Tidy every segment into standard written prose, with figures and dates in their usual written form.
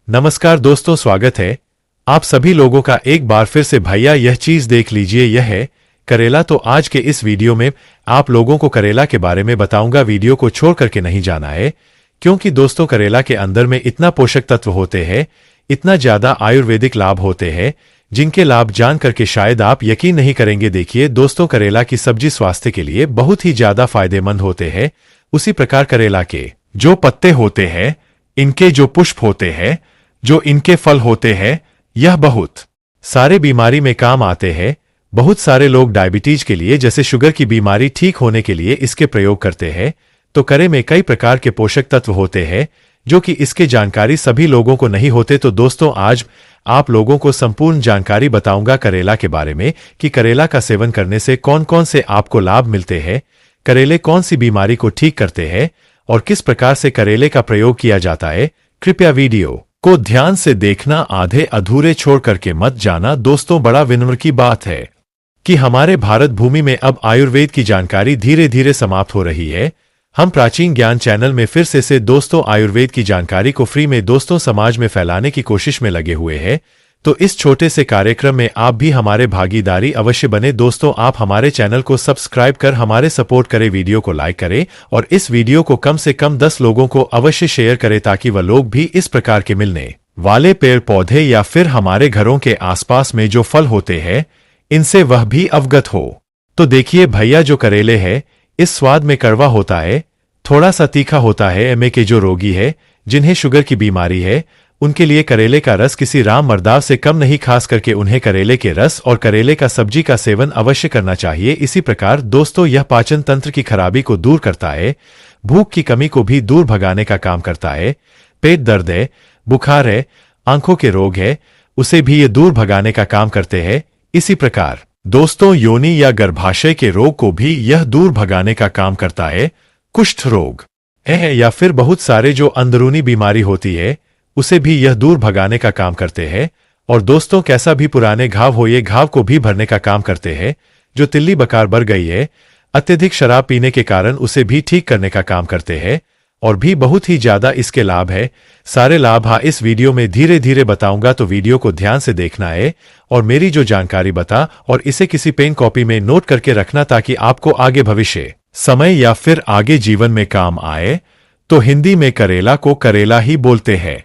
नमस्कार दोस्तों, स्वागत है आप सभी लोगों का एक बार फिर से। भैया यह चीज देख लीजिए, यह है करेला। तो आज के इस वीडियो में आप लोगों को करेला के बारे में बताऊंगा। वीडियो को छोड़ करके नहीं जाना है, क्योंकि दोस्तों करेला के अंदर में इतना पोषक तत्व होते हैं, इतना ज्यादा आयुर्वेदिक लाभ होते हैं, जिनके लाभ जान करके शायद आप यकीन नहीं करेंगे। देखिए दोस्तों, करेला की सब्जी स्वास्थ्य के लिए बहुत ही ज्यादा फायदेमंद होते हैं। उसी प्रकार करेला के जो पत्ते होते हैं, इनके जो पुष्प होते हैं, जो इनके फल होते हैं, यह बहुत सारे बीमारी में काम आते हैं। बहुत सारे लोग डायबिटीज के लिए, जैसे शुगर की बीमारी ठीक होने के लिए इसके प्रयोग करते हैं। तो करे में कई प्रकार के पोषक तत्व होते हैं, जो कि इसके जानकारी सभी लोगों को नहीं होते। तो दोस्तों आज आप लोगों को संपूर्ण जानकारी बताऊंगा करेला के बारे में, कि करेला का सेवन करने से कौन कौन से आपको लाभ मिलते हैं, करेले कौन सी बीमारी को ठीक करते हैं और किस प्रकार से करेले का प्रयोग किया जाता है। कृपया वीडियो को ध्यान से देखना, आधे अधूरे छोड़ करके मत जाना। दोस्तों बड़ा विनम्र की बात है कि हमारे भारत भूमि में अब आयुर्वेद की जानकारी धीरे धीरे समाप्त हो रही है। हम प्राचीन ज्ञान चैनल में फिर से दोस्तों आयुर्वेद की जानकारी को फ्री में दोस्तों समाज में फैलाने की कोशिश में लगे हुए हैं। तो इस छोटे से कार्यक्रम में आप भी हमारे भागीदारी अवश्य बने। दोस्तों आप हमारे चैनल को सब्सक्राइब कर हमारे सपोर्ट करें, वीडियो को लाइक करें और इस वीडियो को कम से कम 10 लोगों को अवश्य शेयर करें, ताकि वह लोग भी इस प्रकार के मिलने वाले पेड़ पौधे या फिर हमारे घरों के आसपास में जो फल होते हैं, इनसे वह भी अवगत हो। तो देखिए भैया, जो करेले है इस स्वाद में कड़वा होता है, थोड़ा सा तीखा होता है। एमए के जो रोगी है, जिन्हें शुगर की बीमारी है, उनके लिए करेले का रस किसी राम मर्दाव से कम नहीं। खास करके उन्हें करेले के रस और करेले का सब्जी का सेवन अवश्य करना चाहिए। इसी प्रकार दोस्तों यह पाचन तंत्र की खराबी को दूर करता है, भूख की कमी को भी दूर भगाने का काम करता है। पेट दर्द है, बुखार है, आंखों के रोग है, उसे भी ये दूर भगाने का काम करते हैं। इसी प्रकार दोस्तों योनि या गर्भाशय के रोग को भी यह दूर भगाने का काम करता है। कुष्ठ रोग है या फिर बहुत सारे जो अंदरूनी बीमारी होती है, उसे भी यह दूर भगाने का काम करते हैं। और दोस्तों कैसा भी पुराने घाव हो, ये घाव को भी भरने का काम करते हैं। जो तिल्ली बकार बढ़ गई है अत्यधिक शराब पीने के कारण, उसे भी ठीक करने का काम करते हैं। और भी बहुत ही ज्यादा इसके लाभ है। सारे लाभ इस वीडियो में धीरे धीरे बताऊंगा, तो वीडियो को ध्यान से देखना है और मेरी जो जानकारी बता और इसे किसी पेन कॉपी में नोट करके रखना, ताकि आपको आगे भविष्य समय या फिर आगे जीवन में काम आए। तो हिंदी में करेला को करेला ही बोलते हैं,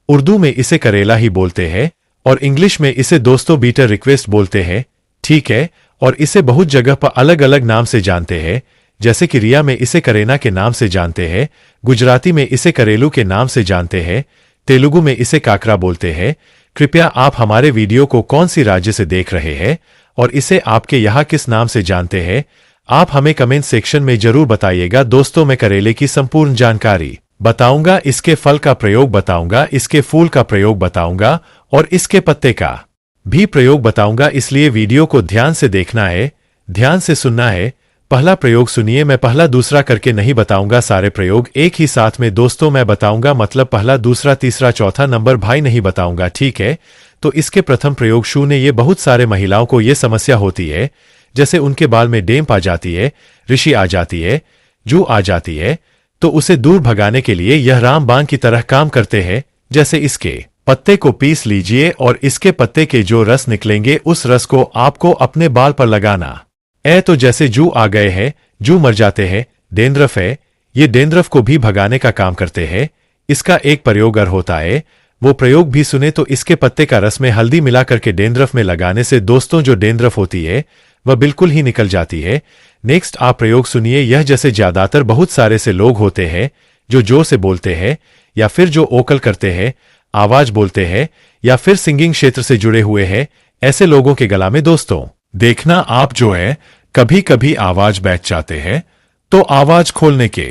उर्दू में इसे करेला ही बोलते हैं और इंग्लिश में इसे दोस्तों बीटर रिक्वेस्ट बोलते हैं, ठीक है। और इसे बहुत जगह पर अलग अलग नाम से जानते हैं, जैसे कि रिया में इसे करेना के नाम से जानते हैं, गुजराती में इसे करेलू के नाम से जानते हैं, तेलुगु में इसे काकरा बोलते हैं। कृपया आप हमारे वीडियो को कौन सी राज्य से देख रहे हैं और इसे आपके यहाँ किस नाम से जानते हैं, आप हमें कमेंट सेक्शन में जरूर बताइएगा। दोस्तों मैं करेले की संपूर्ण जानकारी बताऊंगा, इसके फल का प्रयोग बताऊंगा, इसके फूल का प्रयोग बताऊंगा और इसके पत्ते का भी प्रयोग बताऊंगा। इसलिए वीडियो को ध्यान से देखना है, ध्यान से सुनना है। पहला प्रयोग सुनिए, मैं पहला दूसरा करके नहीं बताऊंगा, सारे प्रयोग एक ही साथ में दोस्तों मैं बताऊंगा। मतलब पहला दूसरा तीसरा चौथा नंबर भाई नहीं बताऊंगा, ठीक है। तो इसके प्रथम प्रयोग शून्य। ये बहुत सारे महिलाओं को ये समस्या होती है, जैसे उनके बाल में डेम्प आ जाती है, ऋषि आ जाती है, जू आ जाती है। तो उसे दूर भगाने के लिए यह रामबाण की तरह काम करते हैं। जैसे इसके पत्ते को पीस लीजिए और इसके पत्ते के जो रस निकलेंगे, उस रस को आपको अपने बाल पर लगाना। तो जैसे जू आ गए हैं, जू मर जाते हैं, डेंड्रफ है, ये डेंड्रफ को भी भगाने का काम करते हैं। इसका एक प्रयोग और होता है, वो प्रयोग भी सुने। तो इसके पत्ते का रस में हल्दी मिला करके डेंड्रफ में लगाने से दोस्तों जो डेंड्रफ होती है वह बिल्कुल ही निकल जाती है। नेक्स्ट आप प्रयोग सुनिए, यह जैसे ज्यादातर बहुत सारे से लोग होते हैं जो जोर से बोलते हैं या फिर जो ओकल करते हैं, आवाज बोलते हैं या फिर सिंगिंग क्षेत्र से जुड़े हुए हैं, ऐसे लोगों के गला में दोस्तों देखना आप जो है कभी कभी आवाज बैठ जाते हैं। तो आवाज खोलने के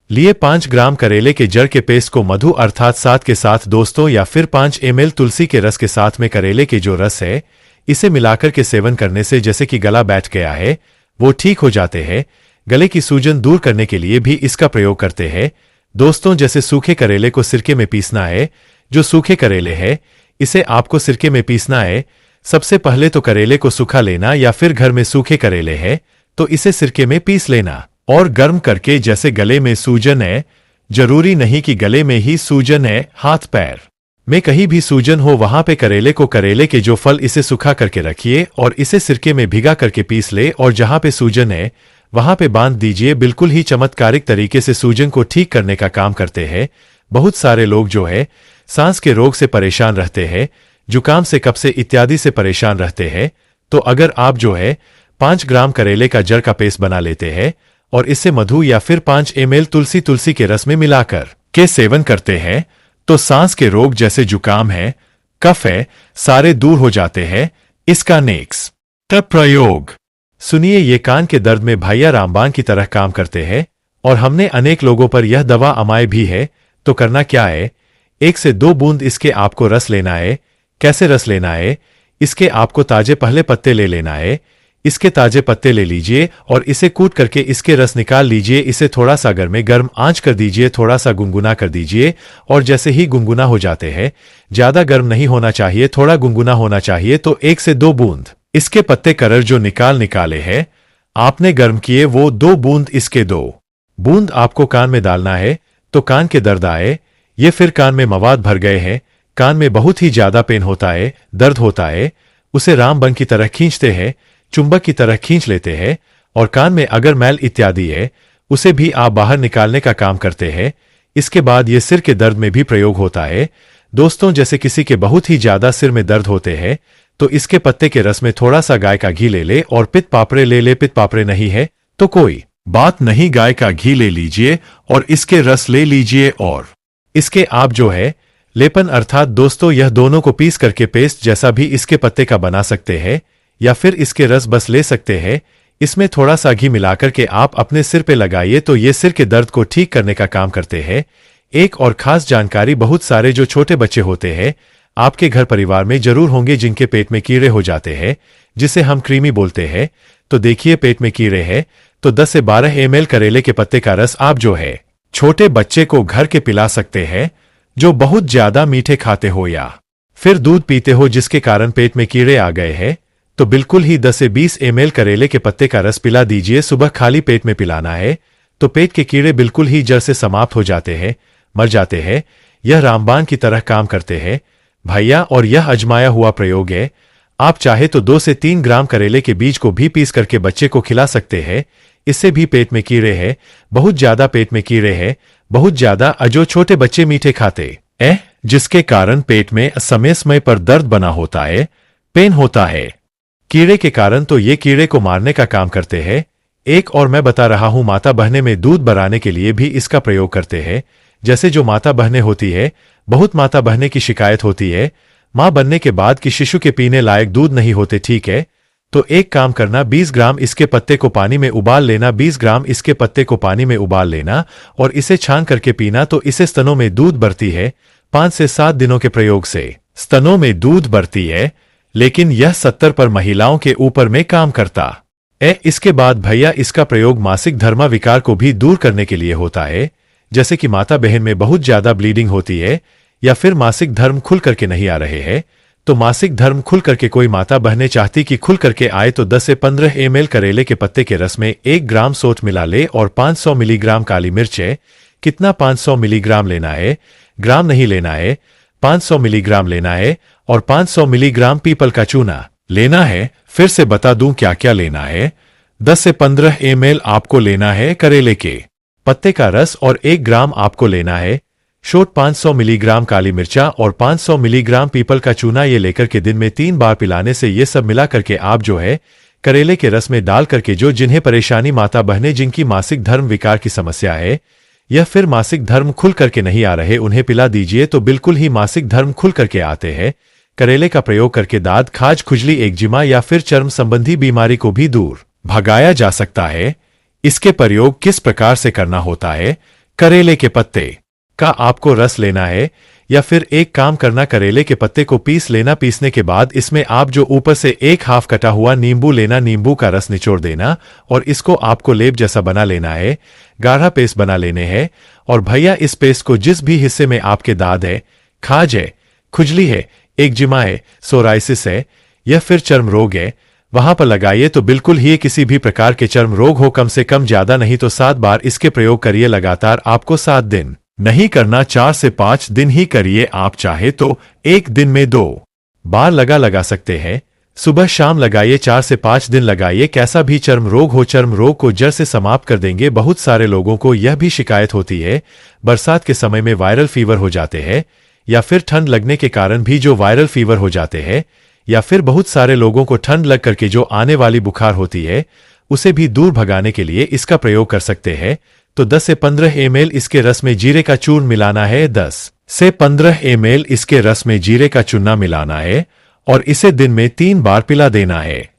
लिए 5 ग्राम करेले के जड़ के पेस्ट को मधु अर्थात 7 के साथ दोस्तों, या फिर 5 ml तुलसी के रस के साथ में करेले के जो रस है, इसे मिलाकर के सेवन करने से जैसे कि गला बैठ गया है वो ठीक हो जाते हैं। गले की सूजन दूर करने के लिए भी इसका प्रयोग करते हैं दोस्तों। जैसे सूखे करेले को सिरके में पीसना है, जो सूखे करेले है इसे आपको सिरके में पीसना है। सबसे पहले तो करेले को सूखा लेना, या फिर घर में सूखे करेले है तो इसे सिरके में पीस लेना और गर्म करके, जैसे गले में सूजन है, जरूरी नहीं कि गले में ही सूजन है, हाथ पैर में कहीं भी सूजन हो वहां पे करेले के जो फल इसे सुखा करके रखिए और इसे सिरके में भिगा करके पीस ले और जहां पे सूजन है वहां पे बांध दीजिए। बिल्कुल ही चमत्कारिक तरीके से सूजन को ठीक करने का काम करते हैं। बहुत सारे लोग जो है सांस के रोग से परेशान रहते हैं, जुकाम से, कफ से इत्यादि से परेशान रहते हैं, तो अगर आप जो है 5 ग्राम करेले का जड़ का पेस्ट बना लेते हैं और इससे मधु या फिर 5 ml तुलसी के रस में मिलाकर के सेवन करते हैं तो सांस के रोग जैसे जुकाम है, कफ है, सारे दूर हो जाते हैं। इसका नेक्स्ट प्रयोग सुनिए। ये कान के दर्द में भैया रामबाण की तरह काम करते हैं और हमने अनेक लोगों पर यह दवा अमाई भी है। तो करना क्या है, 1 से 2 बूंद इसके आपको रस लेना है। कैसे रस लेना है, इसके आपको ताजे पहले पत्ते ले लेना है। इसके ताजे पत्ते ले लीजिए और इसे कूट करके इसके रस निकाल लीजिए। इसे थोड़ा सा गर्म आंच कर दीजिए, थोड़ा सा गुनगुना कर दीजिए और जैसे ही गुनगुना हो जाते हैं, ज्यादा गर्म नहीं होना चाहिए, थोड़ा गुनगुना होना चाहिए, तो 1 से 2 बूंद इसके पत्ते करर जो निकाले हैं आपने गर्म किए, वो 2 बूंद इसके 2 बूंद आपको कान में डालना है। तो कान के दर्द आए, ये फिर कान में मवाद भर गए हैं, कान में बहुत ही ज्यादा पेन होता है, दर्द होता है, उसे रामबन की तरह खींचते हैं, चुंबक की तरह खींच लेते हैं और कान में अगर मैल इत्यादि है उसे भी आप बाहर निकालने का काम करते हैं। इसके बाद ये सिर के दर्द में भी प्रयोग होता है। दोस्तों, जैसे किसी के बहुत ही ज्यादा सिर में दर्द होते हैं तो इसके पत्ते के रस में थोड़ा सा गाय का घी ले ले और पित्त पापड़े ले ले। पित्त पापड़े नहीं है तो कोई बात नहीं, गाय का घी ले लीजिए और इसके रस ले लीजिए और इसके आप जो है लेपन, अर्थात दोस्तों यह दोनों को पीस करके पेस्ट जैसा भी इसके पत्ते का बना सकते हैं या फिर इसके रस बस ले सकते हैं। इसमें थोड़ा सा घी मिलाकर के आप अपने सिर पे लगाइए तो ये सिर के दर्द को ठीक करने का काम करते हैं। एक और खास जानकारी, बहुत सारे जो छोटे बच्चे होते हैं आपके घर परिवार में जरूर होंगे जिनके पेट में कीड़े हो जाते हैं, जिसे हम कृमि बोलते हैं। तो देखिए, पेट में कीड़े हैं तो 10 से 12 ml करेले के पत्ते का रस आप जो है छोटे बच्चे को घर के पिला सकते हैं जो बहुत ज्यादा मीठे खाते हो या फिर दूध पीते हो जिसके कारण पेट में कीड़े आ गए हैं। तो बिल्कुल ही 10 से 20 ml करेले के पत्ते का रस पिला दीजिए। सुबह खाली पेट में पिलाना है तो पेट के कीड़े बिल्कुल ही जड़ से समाप्त हो जाते हैं, मर जाते हैं। यह रामबाण की तरह काम करते हैं भैया और यह अजमाया हुआ प्रयोग है। आप चाहे तो 2 से 3 ग्राम करेले के बीज को भी पीस करके बच्चे को खिला सकते हैं। इससे भी पेट में कीड़े हैं, बहुत ज्यादा पेट में कीड़े हैं, बहुत ज्यादा, जो छोटे बच्चे मीठे खाते जिसके कारण पेट में समय पर दर्द बना होता है, पेन होता है कीड़े के कारण, तो ये कीड़े को मारने का काम करते हैं। एक और मैं बता रहा हूं, माता बहने में दूध बढ़ाने के लिए भी इसका प्रयोग करते हैं। जैसे जो माता बहने होती है, बहुत माता बहने की शिकायत होती है मां बनने के बाद कि शिशु के पीने लायक दूध नहीं होते, ठीक है, तो एक काम करना, 20 ग्राम इसके पत्ते को पानी में उबाल लेना, 20 ग्राम इसके पत्ते को पानी में उबाल लेना और इसे छान करके पीना, तो इसे स्तनों में दूध बढ़ती है। 5 से 7 दिनों के प्रयोग से स्तनों में दूध बढ़ती है, लेकिन यह 70 पर महिलाओं के ऊपर में काम करता है। इसके बाद भैया इसका प्रयोग मासिक धर्मा विकार को भी दूर करने के लिए होता है। जैसे कि माता बहन में बहुत ज्यादा ब्लीडिंग होती है या फिर मासिक धर्म खुल करके नहीं आ रहे हैं, तो मासिक धर्म खुल करके कोई माता बहने चाहती कि खुल करके आए तो 10 से 15 ml करेले के पत्ते के रस में 1 ग्राम सोंठ मिला ले और 500 मिलीग्राम काली मिर्च है। कितना 500 मिलीग्राम लेना है, ग्राम नहीं लेना है, 500 मिलीग्राम लेना है और 500 मिलीग्राम पीपल का चूना लेना है। फिर से बता दूं क्या क्या लेना है। 10 से 15 ml आपको लेना है करेले के पत्ते का रस और 1 ग्राम आपको लेना है शोट, 500 मिलीग्राम काली मिर्चा और 500 मिलीग्राम पीपल का चूना। ये लेकर के दिन में 3 बार पिलाने से ये सब मिला करके आप जो है करेले के रस में डाल करके, जो जिन्हें परेशानी माता बहने जिनकी मासिक धर्म विकार की समस्या है या फिर मासिक धर्म खुल करके नहीं आ रहे, उन्हें पिला दीजिए तो बिल्कुल ही मासिक धर्म खुल करके आते हैं। करेले का प्रयोग करके दाद, खाज, खुजली, एक्जिमा या फिर चर्म संबंधी बीमारी को भी दूर भगाया जा सकता है। इसके प्रयोग किस प्रकार से करना होता है, करेले के पत्ते का आपको रस लेना है या फिर एक काम करना, करेले के पत्ते को पीस लेना। पीसने के बाद इसमें आप जो ऊपर से 1 हाफ कटा हुआ नींबू लेना, नींबू का रस निचोड़ देना और इसको आपको लेप जैसा बना लेना है, गाढ़ा पेस्ट बना लेने हैं। और भैया इस पेस्ट को जिस भी हिस्से में आपके दाद है, खाज है, खुजली है, एक्जिमा है, सोराइसिस है या फिर चर्म रोग है, वहां पर लगाइए तो बिल्कुल ही किसी भी प्रकार के चर्म रोग हो, कम से कम ज्यादा नहीं तो 7 बार इसके प्रयोग करिए लगातार। आपको 7 दिन नहीं करना 4 से 5 दिन ही करिए। आप चाहे तो एक दिन में 2 बार लगा सकते हैं। सुबह शाम लगाइए, 4 से 5 दिन लगाइए। कैसा भी चर्म रोग हो, चर्म रोग को जड़ से समाप्त कर देंगे। बहुत सारे लोगों को यह भी शिकायत होती है बरसात के समय में वायरल फीवर हो जाते हैं, या फिर ठंड लगने के कारण भी जो वायरल फीवर हो जाते हैं, या फिर बहुत सारे लोगों को ठंड लग करके जो आने वाली बुखार होती है उसे भी दूर भगाने के लिए इसका प्रयोग कर सकते हैं। तो 10 से 15 ml इसके रस में जीरे का चूर्ण मिलाना है। 10 से 15 ml इसके रस में जीरे का चूना मिलाना है और इसे दिन में 3 बार पिला देना है।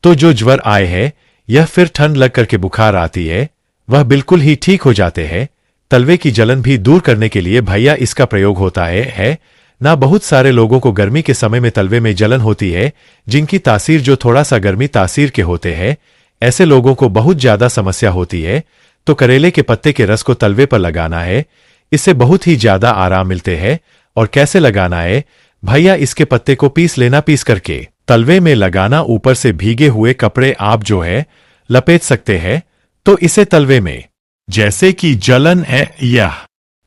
तो जो ज्वर आए है या फिर ठंड लग करके बुखार आती है वह बिल्कुल ही ठीक हो जाते हैं। तलवे की जलन भी दूर करने के लिए भैया इसका प्रयोग होता है ना। बहुत सारे लोगों को गर्मी के समय में तलवे में जलन होती है, जिनकी तासीर जो थोड़ा सा गर्मी तासीर के होते हैं, ऐसे लोगों को बहुत ज्यादा समस्या होती है। तो करेले के पत्ते के रस को तलवे पर लगाना है, इससे बहुत ही ज्यादा आराम मिलते हैं। और कैसे लगाना है भैया, इसके पत्ते को पीस लेना, पीस करके तलवे में लगाना। ऊपर से भीगे हुए कपड़े आप जो है लपेट सकते हैं। तो इसे तलवे में जैसे कि जलन है या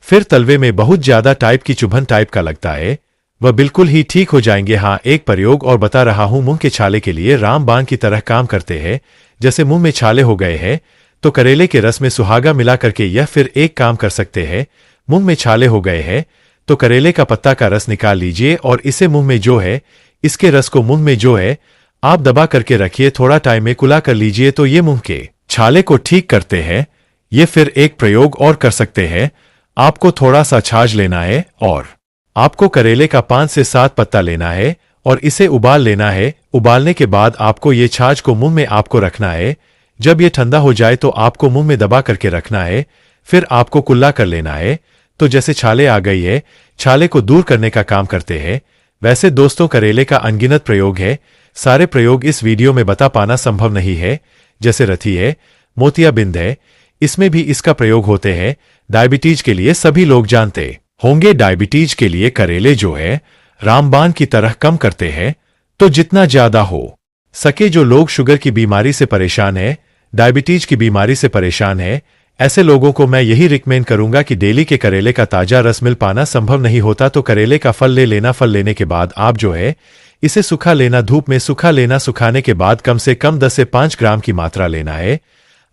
फिर तलवे में बहुत ज्यादा टाइप की चुभन टाइप का लगता है, वह बिल्कुल ही ठीक हो जाएंगे। हाँ, एक प्रयोग और बता रहा हूं, मुंह के छाले के लिए रामबाण की तरह काम करते हैं। जैसे मुंह में छाले हो गए हैं तो करेले के रस में सुहागा मिला करके यह फिर एक काम कर सकते हैं। मुंह में छाले हो गए हैं तो करेले का पत्ता का रस निकाल लीजिए और इसे मुंह में जो है इसके रस को मुंह में जो है आप दबा करके रखिए, थोड़ा टाइम में कुला कर लीजिए। तो ये मुंह के छाले को ठीक करते हैं। ये फिर एक प्रयोग और कर सकते हैं। आपको थोड़ा सा छाछ लेना है और आपको करेले का 5 से 7 पत्ता लेना है और इसे उबाल लेना है। उबालने के बाद आपको ये छाछ को मुंह में आपको रखना है। जब ये ठंडा हो जाए तो आपको मुंह में दबा करके रखना है, फिर आपको कुल्ला कर लेना है। तो जैसे छाले आ गई है, छाले को दूर करने का काम करते हैं। वैसे दोस्तों करेले का अनगिनत प्रयोग है, सारे प्रयोग इस वीडियो में बता पाना संभव नहीं है। जैसे रथी है, मोतियाबिंद है, इसमें भी इसका प्रयोग होते हैं। डायबिटीज के लिए सभी लोग जानते होंगे, डायबिटीज के लिए करेले जो है रामबाण की तरह कम करते हैं। तो जितना ज्यादा हो सके जो लोग शुगर की बीमारी से परेशान है, डायबिटीज की बीमारी से परेशान है, ऐसे लोगों को मैं यही रिकमेंड करूंगा कि डेली के करेले का ताजा रस मिल पाना संभव नहीं होता तो करेले का फल ले लेना। फल लेने के बाद आप जो है इसे सुखा लेना, धूप में सुखा लेना। सुखाने के बाद कम से कम 10 से 5 ग्राम की मात्रा लेना है।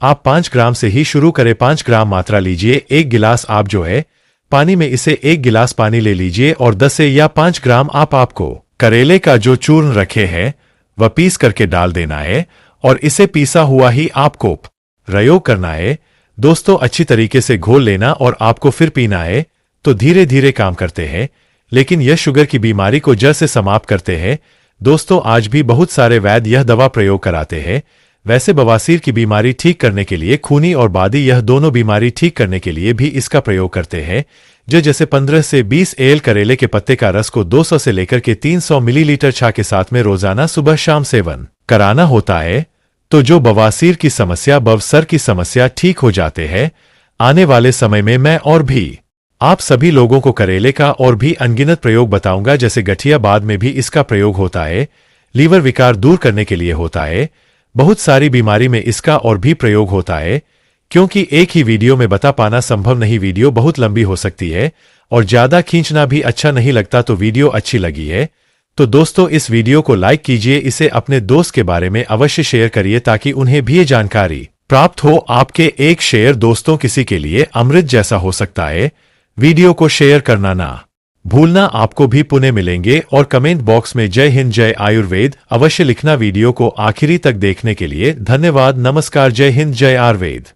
आप 5 ग्राम से ही शुरू करें, 5 ग्राम मात्रा लीजिए। 1 गिलास आप जो है पानी में इसे 1 गिलास पानी ले लीजिए और 10 से या 5 ग्राम आपको करेले का जो चूर्ण रखे हैं वह पीस करके डाल देना है और इसे पीसा हुआ ही आपको प्रयोग करना है। दोस्तों अच्छी तरीके से घोल लेना और आपको फिर पीना है। तो धीरे धीरे काम करते हैं, लेकिन यह शुगर की बीमारी को जड़ से समाप्त करते हैं। दोस्तों आज भी बहुत सारे वैद्य यह दवा प्रयोग कराते हैं। वैसे बवासीर की बीमारी ठीक करने के लिए, खूनी और बादी यह दोनों बीमारी ठीक करने के लिए भी इसका प्रयोग करते हैं। जो जैसे 15 से 20 ml करेले के पत्ते का रस को 200 से लेकर के 300 मिलीलीटर चाय के साथ में रोजाना सुबह शाम सेवन कराना होता है। तो जो बवासीर की समस्या, बवसर की समस्या ठीक हो जाते हैं। आने वाले समय में मैं और भी आप सभी लोगों को करेले का और भी अनगिनत प्रयोग बताऊंगा। जैसे गठिया बाद में भी इसका प्रयोग होता है, लीवर विकार दूर करने के लिए होता है, बहुत सारी बीमारी में इसका और भी प्रयोग होता है। क्योंकि एक ही वीडियो में बता पाना संभव नहीं, वीडियो बहुत लंबी हो सकती है और ज्यादा खींचना भी अच्छा नहीं लगता। तो वीडियो अच्छी लगी है तो दोस्तों इस वीडियो को लाइक कीजिए, इसे अपने दोस्त के बारे में अवश्य शेयर करिए ताकि उन्हें भी ये जानकारी प्राप्त हो। आपके एक शेयर दोस्तों किसी के लिए अमृत जैसा हो सकता है। वीडियो को शेयर करना ना भूलना। आपको भी पुण्य मिलेंगे और कमेंट बॉक्स में जय हिंद जय आयुर्वेद अवश्य लिखना। वीडियो को आखिरी तक देखने के लिए धन्यवाद। नमस्कार, जय हिंद जय आयुर्वेद।